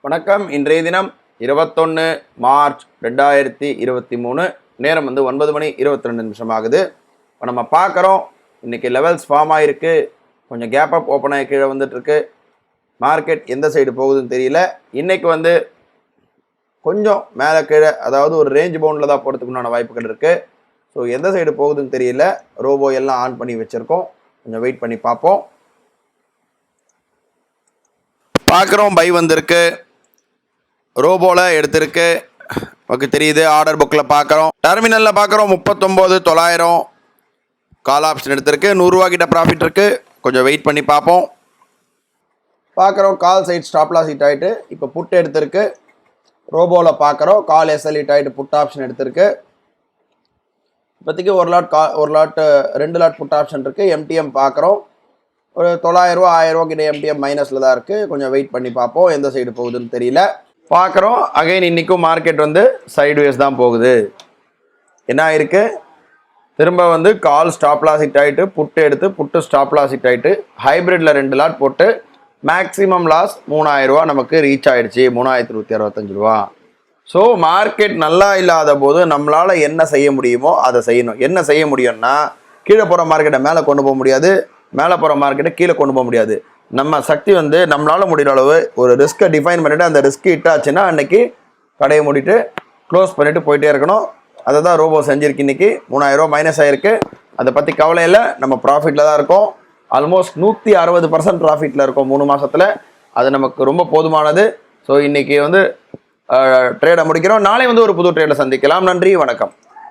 வணக்கம். இன்றைய தினம் 21 மார்ச் 2023, நேரம் 9 மணி 22 நிமிஷம் ஆகுது. இப்போ நம்ம பார்க்குறோம், இன்றைக்கி லெவல்ஸ் ஃபார்ம் ஆகிருக்கு, கொஞ்சம் கேப் அப் ஓப்பன் ஆகி கீழே வந்துட்டுருக்கு. மார்க்கெட் எந்த சைடு போகுதுன்னு தெரியல. இன்றைக்கி கொஞ்சம் மேலே கீழே, அதாவது ஒரு ரேஞ்ச் பவுண்டில் தான் போகிறதுக்குண்டான வாய்ப்புகள் இருக்குது. ஸோ எந்த சைடு போகுதுன்னு தெரியல. ரோபோ எல்லாம் ஆன் பண்ணி வச்சுருக்கோம், கொஞ்சம் வெயிட் பண்ணி பார்ப்போம். பார்க்குறோம், பை வந்திருக்கு, ரோபோவில் எடுத்திருக்கு, ஓகே தெரியுது. ஆர்டர் புக்கில் பார்க்குறோம், டெர்மினலில் பார்க்குறோம் 39,900 கால் ஆப்ஷன் எடுத்திருக்கு. 100 ரூபா கிட்ட ப்ராஃபிட் இருக்குது. கொஞ்சம் வெயிட் பண்ணி பார்ப்போம். பார்க்குறோம், கால் சைட் ஸ்டாப் லாஸ் ஹிட் ஆகிட்டு இப்போ புட் எடுத்திருக்கு. ரோபோவில் பார்க்குறோம், கால் எஸ்எல் ஹிட் ஆகிட்டு புட் ஆப்ஷன் எடுத்திருக்கு. இப்போதைக்கு ஒரு லாட் 2 லாட் புட் ஆப்ஷன் இருக்குது. எம்டிஎம் பார்க்குறோம், ஒரு 900 ரூபா 1000 ரூபா கிட்ட எம்டிஎம் மைனஸில் தான் இருக்குது. கொஞ்சம் வெயிட் பண்ணி பார்ப்போம், எந்த சைடு போகுதுன்னு தெரியல. பார்க்குறோம், அகைன் இன்றைக்கும் மார்க்கெட் சைட்வேஸ் தான் போகுது. என்ன ஆயிருக்கு, திரும்ப கால் ஸ்டாப் லாஸ் ஹிட் ஆகிட்டு புட்டு எடுத்து புட்டு ஸ்டாப் லாஸ் ஹிட் ஆகிட்டு ஹைப்ரிட்டில் 2 லாட் போட்டு மேக்ஸிமம் லாஸ் 3000 ரூபா நமக்கு ரீச் ஆகிடுச்சு, 3165 ரூபா. ஸோ மார்க்கெட் நல்லா இல்லாத போது நம்மளால் என்ன செய்ய முடியுமோ அதை செய்யணும். என்ன செய்ய முடியும்னா, கீழே போகிற மார்க்கெட்டை மேலே கொண்டு போக முடியாது, மேலே போகிற மார்க்கெட்டை கீழே கொண்டு போக முடியாது. நம்ம சக்தி நம்மளால் முடிகிற அளவு ஒரு ரிஸ்க்கை டிஃபைன் பண்ணிவிட்டு அந்த ரிஸ்க் இட்டாச்சுன்னா அன்றைக்கி கடையை மூடிட்டு க்ளோஸ் பண்ணிவிட்டு போயிட்டே இருக்கணும். அதை தான் ரோபோ செஞ்சுருக்கு. இன்றைக்கி 3000 ரூபா மைனஸ் ஆகிருக்கு. அதை பற்றி கவலை இல்லை, நம்ம ப்ராஃபிட்டில் தான் இருக்கோம். ஆல்மோஸ்ட் 160% ப்ராஃபிட்டில் இருக்கோம் 3 மாதத்தில். அது நமக்கு ரொம்ப போதுமானது. ஸோ இன்றைக்கி ட்ரேடை முடிக்கிறோம். நாளை ஒரு புது ட்ரேடை சந்திக்கலாம். நன்றி, வணக்கம்.